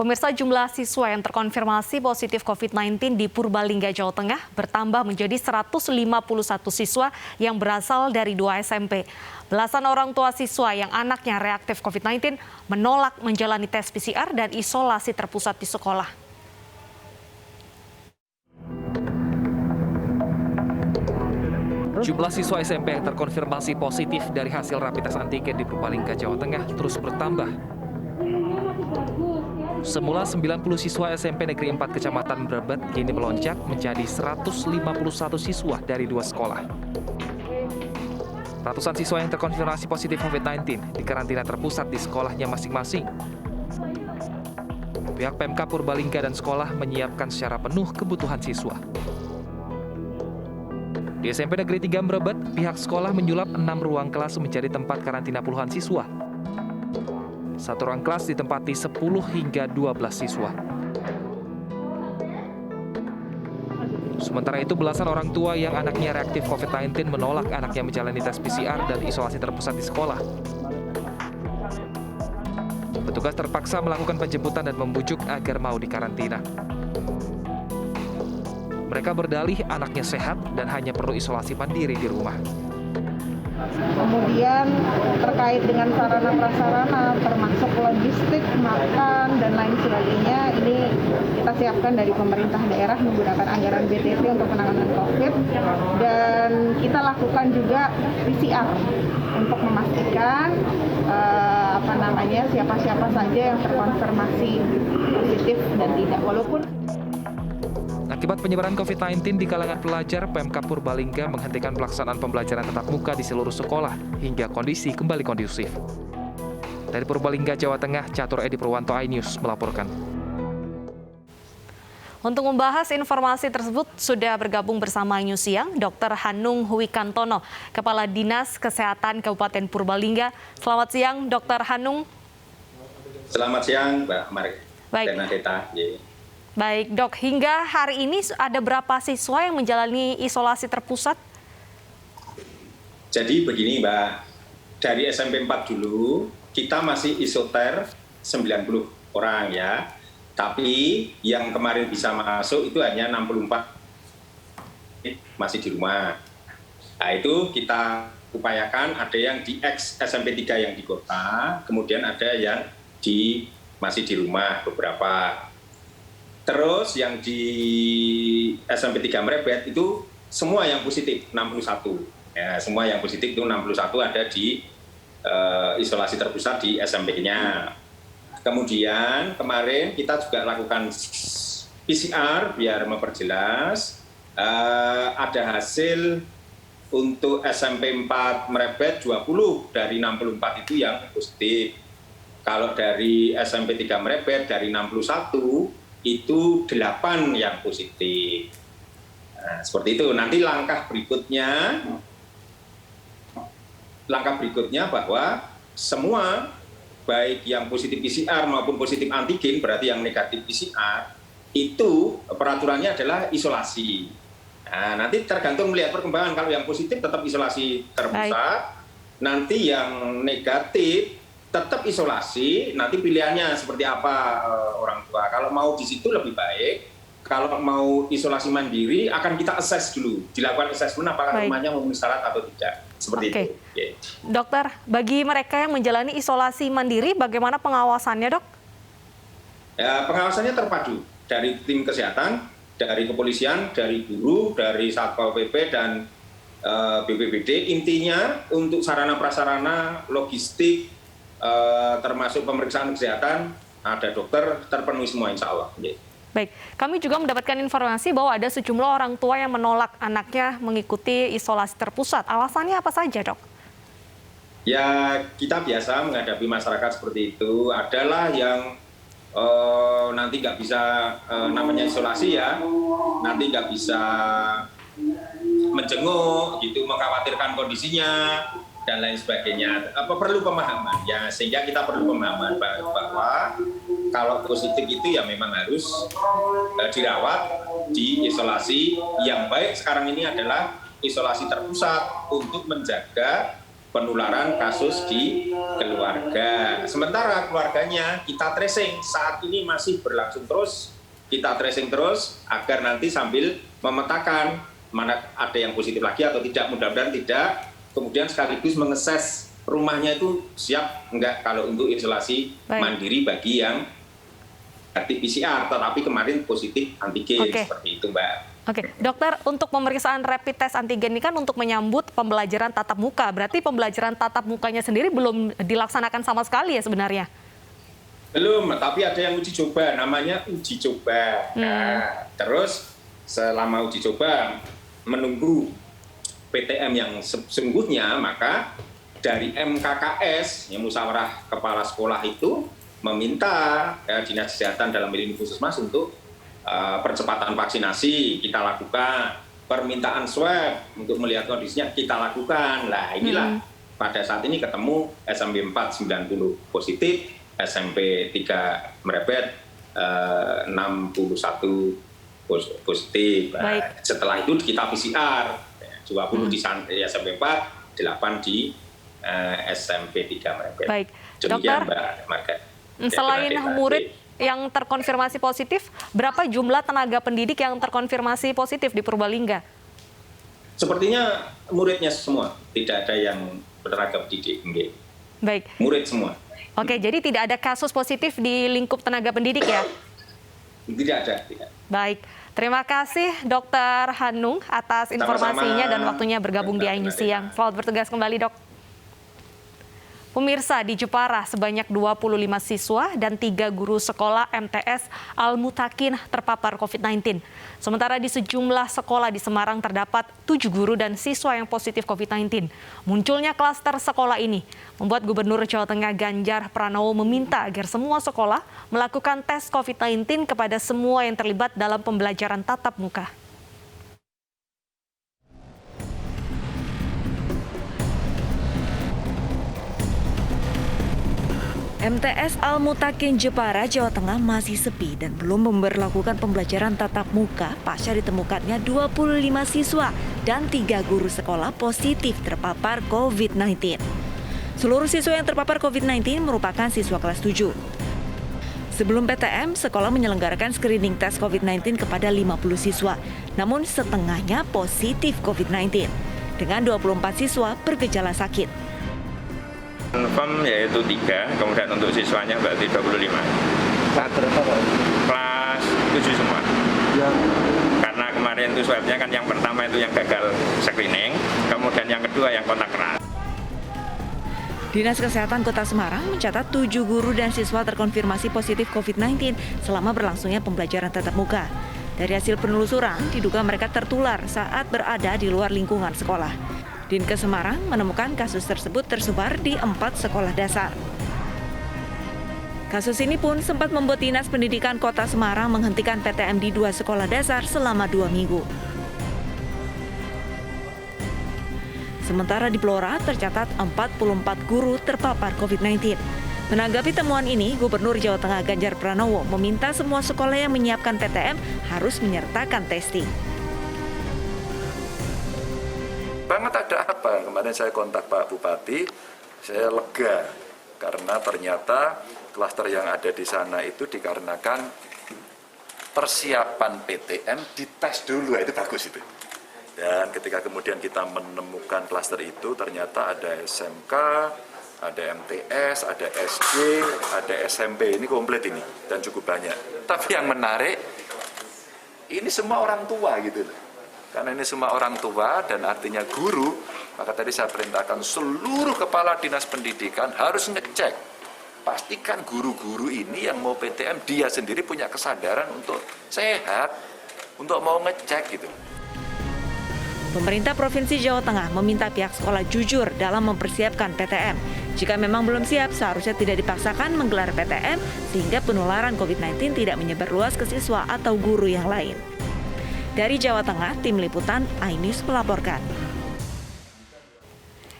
Pemirsa, jumlah siswa yang terkonfirmasi positif COVID-19 di Purbalingga, Jawa Tengah bertambah menjadi 151 siswa yang berasal dari 2 SMP. Belasan orang tua siswa yang anaknya reaktif COVID-19 menolak menjalani tes PCR dan isolasi terpusat di sekolah. Jumlah siswa SMP yang terkonfirmasi positif dari hasil rapid test antigen di Purbalingga, Jawa Tengah terus bertambah. Semula 90 siswa SMP Negeri 4 Kecamatan Brebet kini melonjak menjadi 151 siswa dari 2 sekolah. Ratusan siswa yang terkonfirmasi positif COVID-19 dikarantina terpusat di sekolahnya masing-masing. Pihak Pemkab Purbalingga dan sekolah menyiapkan secara penuh kebutuhan siswa. Di SMP Negeri 3 Brebet, pihak sekolah menyulap 6 ruang kelas menjadi tempat karantina puluhan siswa. Satu ruang kelas ditempati 10 hingga 12 siswa. Sementara itu, belasan orang tua yang anaknya reaktif COVID-19 menolak anaknya menjalani tes PCR dan isolasi terpusat di sekolah. Petugas terpaksa melakukan penjemputan dan membujuk agar mau dikarantina. Mereka berdalih anaknya sehat dan hanya perlu isolasi mandiri di rumah. Kemudian terkait dengan sarana-prasarana termasuk logistik, makan, dan lain sebagainya, ini kita siapkan dari pemerintah daerah menggunakan anggaran BTP untuk penanganan COVID, dan kita lakukan juga PCR untuk memastikan siapa-siapa saja yang terkonfirmasi positif dan tidak. Walaupun Akibat penyebaran COVID-19 di kalangan pelajar, Pemkab Purbalingga menghentikan pelaksanaan pembelajaran tatap muka di seluruh sekolah hingga kondisi kembali kondusif. Dari Purbalingga, Jawa Tengah, Catur Edi Purwanto, iNews melaporkan. Untuk membahas informasi tersebut sudah bergabung bersama iNews Siang Dr. Hanung Wikantono, Kepala Dinas Kesehatan Kabupaten Purbalingga. Selamat siang, Dr. Hanung. Selamat siang, Mbak Mari. Baik. Baik, Dok. Hingga hari ini ada berapa siswa yang menjalani isolasi terpusat? Jadi begini, Mbak. Dari SMP 4 dulu, kita masih isoter 90 orang ya. Tapi yang kemarin bisa masuk itu hanya 64 masih di rumah. Nah, itu kita upayakan ada yang di SMP 3 yang di kota, kemudian ada yang masih di rumah beberapa. Terus yang di SMP 3 Mrebet itu semua yang positif 61. Ya, semua yang positif itu 61 ada di isolasi terpusat di SMP-nya. Kemudian kemarin kita juga lakukan PCR biar memperjelas. Ada hasil untuk SMP 4 Mrebet 20 dari 64 itu yang positif. Kalau dari SMP 3 Mrebet dari 61 itu 8 yang positif. Nah, seperti itu. Nanti langkah berikutnya bahwa semua, baik yang positif PCR maupun positif antigen, berarti yang negatif PCR, itu peraturannya adalah isolasi. Nah, nanti tergantung melihat perkembangan. Kalau yang positif tetap isolasi terpusat, nanti yang negatif tetap isolasi, nanti pilihannya seperti apa orang tua. Kalau mau di situ lebih baik, kalau mau isolasi mandiri akan kita assess dulu, dilakukan assessment apakah rumahnya memenuhi syarat atau tidak. Seperti itu. Okay. Dokter, bagi mereka yang menjalani isolasi mandiri, bagaimana pengawasannya, Dok? Ya, pengawasannya terpadu dari tim kesehatan, dari kepolisian, dari guru, dari Satpol PP dan BPBD. Intinya untuk sarana prasarana, logistik, termasuk pemeriksaan kesehatan, ada dokter, terpenuhi semua insya Allah. Baik, kami juga mendapatkan informasi bahwa ada sejumlah orang tua yang menolak anaknya mengikuti isolasi terpusat. Alasannya apa saja, Dok? Ya, kita biasa menghadapi masyarakat seperti itu. Adalah yang nanti nggak bisa namanya isolasi ya, nanti nggak bisa menjenguk, gitu, mengkhawatirkan kondisinya, dan lain sebagainya. Perlu pemahaman ya, sehingga kita perlu pemahaman bahwa kalau positif itu ya memang harus dirawat di isolasi. Yang baik sekarang ini adalah isolasi terpusat untuk menjaga penularan kasus di keluarga. Sementara keluarganya kita tracing, saat ini masih berlangsung terus, kita tracing terus agar nanti sambil memetakan mana ada yang positif lagi atau tidak, mudah-mudahan tidak, kemudian sekaligus mengeses rumahnya itu siap enggak kalau untuk isolasi mandiri bagi yang negatif PCR, tetapi kemarin positif antigen, seperti itu Mbak. Oke, dokter, untuk pemeriksaan rapid test antigen ini kan untuk menyambut pembelajaran tatap muka. Berarti pembelajaran tatap mukanya sendiri belum dilaksanakan sama sekali ya sebenarnya? Belum, tapi ada yang uji coba, namanya uji coba. Nah, terus selama uji coba menunggu PTM yang sesungguhnya, maka dari MKKS, yang musyawarah kepala sekolah itu, meminta Dinas Kesehatan dalam hal ini Puskesmas untuk percepatan vaksinasi kita lakukan, permintaan swab untuk melihat kondisinya kita lakukan. Nah inilah pada saat ini ketemu SMP 4 90 positif, SMP 3 merepet 61 positif. Nah, setelah itu kita PCR 20 di SMP 4, 8 di SMP 3 merepet. Baik, demikian dokter. Mbak Marga. Selain murid yang terkonfirmasi positif, berapa jumlah tenaga pendidik yang terkonfirmasi positif di Purbalingga? Sepertinya muridnya semua, tidak ada yang tenaga pendidik. Baik. Murid semua. Oke, jadi tidak ada kasus positif di lingkup tenaga pendidik ya? Tidak ada. Tidak. Baik, terima kasih Dr. Hanung atas informasinya dan waktunya bergabung di iNews Siang. Selamat bertugas kembali, Dok. Pemirsa, di Jepara sebanyak 25 siswa dan 3 guru sekolah MTS Al-Mutakin terpapar COVID-19. Sementara di sejumlah sekolah di Semarang terdapat 7 guru dan siswa yang positif COVID-19. Munculnya klaster sekolah ini membuat Gubernur Jawa Tengah Ganjar Pranowo meminta agar semua sekolah melakukan tes COVID-19 kepada semua yang terlibat dalam pembelajaran tatap muka. MTS Al-Mutakin Jepara, Jawa Tengah masih sepi dan belum memberlakukan pembelajaran tatap muka pasca ditemukannya 25 siswa dan 3 guru sekolah positif terpapar COVID-19. Seluruh siswa yang terpapar COVID-19 merupakan siswa kelas 7. Sebelum PTM, sekolah menyelenggarakan screening tes COVID-19 kepada 50 siswa, namun setengahnya positif COVID-19, dengan 24 siswa bergejala sakit. Confirm yaitu 3, kemudian untuk siswanya berarti 25. Kelas berapa Pak? Kelas 7 semua. Ya. Karena kemarin itu swabnya kan yang pertama itu yang gagal screening, kemudian yang kedua yang kontak erat. Dinas Kesehatan Kota Semarang mencatat 7 guru dan siswa terkonfirmasi positif COVID-19 selama berlangsungnya pembelajaran tatap muka. Dari hasil penelusuran, diduga mereka tertular saat berada di luar lingkungan sekolah. Dinkes Semarang menemukan kasus tersebut tersebar di 4 sekolah dasar. Kasus ini pun sempat membuat Dinas Pendidikan Kota Semarang menghentikan PTM di 2 sekolah dasar selama 2 minggu. Sementara di Blora tercatat 44 guru terpapar COVID-19. Menanggapi temuan ini, Gubernur Jawa Tengah Ganjar Pranowo meminta semua sekolah yang menyiapkan PTM harus menyertakan testing. Banget ada apa? Kemarin saya kontak Pak Bupati, saya lega karena ternyata klaster yang ada di sana itu dikarenakan persiapan PTM dites dulu, itu bagus itu. Dan ketika kemudian kita menemukan klaster itu, ternyata ada SMK, ada MTS, ada SD, ada SMP, ini komplit ini dan cukup banyak. Tapi yang menarik, ini semua orang tua gitu loh. Karena ini semua orang tua dan artinya guru, maka tadi saya perintahkan seluruh kepala dinas pendidikan harus ngecek. Pastikan guru-guru ini yang mau PTM, dia sendiri punya kesadaran untuk sehat, untuk mau ngecek gitu. Pemerintah Provinsi Jawa Tengah meminta pihak sekolah jujur dalam mempersiapkan PTM. Jika memang belum siap, seharusnya tidak dipaksakan menggelar PTM sehingga penularan COVID-19 tidak menyebar luas ke siswa atau guru yang lain. Dari Jawa Tengah, Tim Liputan iNews melaporkan.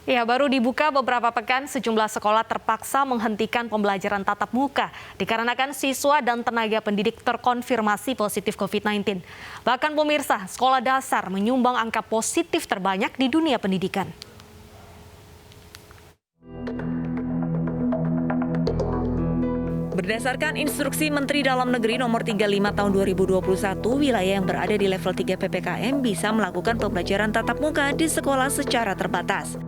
Ya, baru dibuka beberapa pekan, sejumlah sekolah terpaksa menghentikan pembelajaran tatap muka dikarenakan siswa dan tenaga pendidik terkonfirmasi positif COVID-19. Bahkan pemirsa, sekolah dasar menyumbang angka positif terbanyak di dunia pendidikan. Berdasarkan instruksi Menteri Dalam Negeri nomor 35 tahun 2021, wilayah yang berada di level 3 PPKM bisa melakukan pembelajaran tatap muka di sekolah secara terbatas.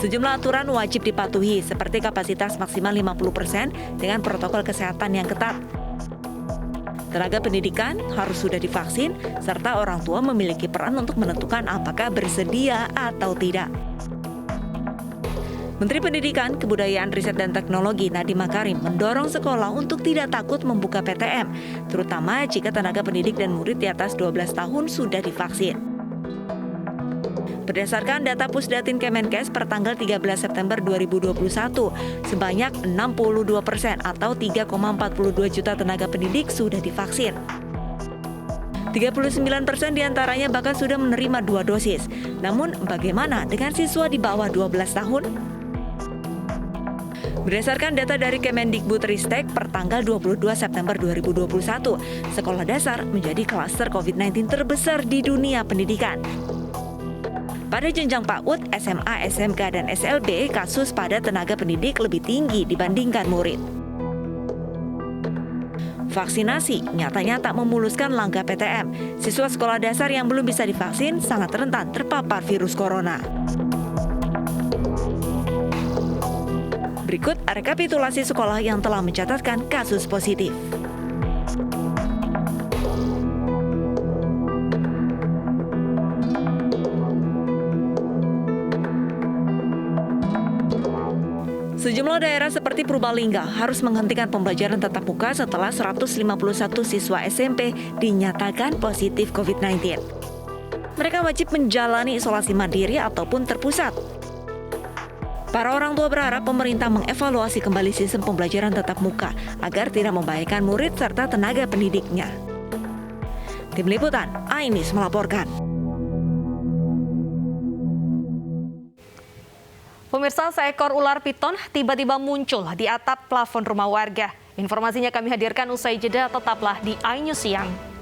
Sejumlah aturan wajib dipatuhi seperti kapasitas maksimal 50% dengan protokol kesehatan yang ketat. Tenaga pendidikan harus sudah divaksin serta orang tua memiliki peran untuk menentukan apakah bersedia atau tidak. Menteri Pendidikan, Kebudayaan, Riset dan Teknologi Nadiem Makarim mendorong sekolah untuk tidak takut membuka PTM, terutama jika tenaga pendidik dan murid di atas 12 tahun sudah divaksin. Berdasarkan data Pusdatin Kemenkes per tanggal 13 September 2021, sebanyak 62% atau 3,42 juta tenaga pendidik sudah divaksin. 39% diantaranya bahkan sudah menerima 2 dosis. Namun bagaimana dengan siswa di bawah 12 tahun? Berdasarkan data dari Kemendikbudristek per tanggal 22 September 2021, sekolah dasar menjadi klaster COVID-19 terbesar di dunia pendidikan. Pada jenjang PAUD, SMA, SMK, dan SLB, kasus pada tenaga pendidik lebih tinggi dibandingkan murid. Vaksinasi nyatanya tak memuluskan langkah PTM. Siswa sekolah dasar yang belum bisa divaksin sangat rentan terpapar virus corona. Berikut rekapitulasi sekolah yang telah mencatatkan kasus positif. Sejumlah daerah seperti Purbalingga harus menghentikan pembelajaran tatap muka setelah 151 siswa SMP dinyatakan positif COVID-19. Mereka wajib menjalani isolasi mandiri ataupun terpusat. Para orang tua berharap pemerintah mengevaluasi kembali sistem pembelajaran tatap muka agar tidak membahayakan murid serta tenaga pendidiknya. Tim Liputan, Ainis melaporkan. Pemirsa, seekor ular piton tiba-tiba muncul di atap plafon rumah warga. Informasinya kami hadirkan usai jeda, tetaplah di iNews Siang.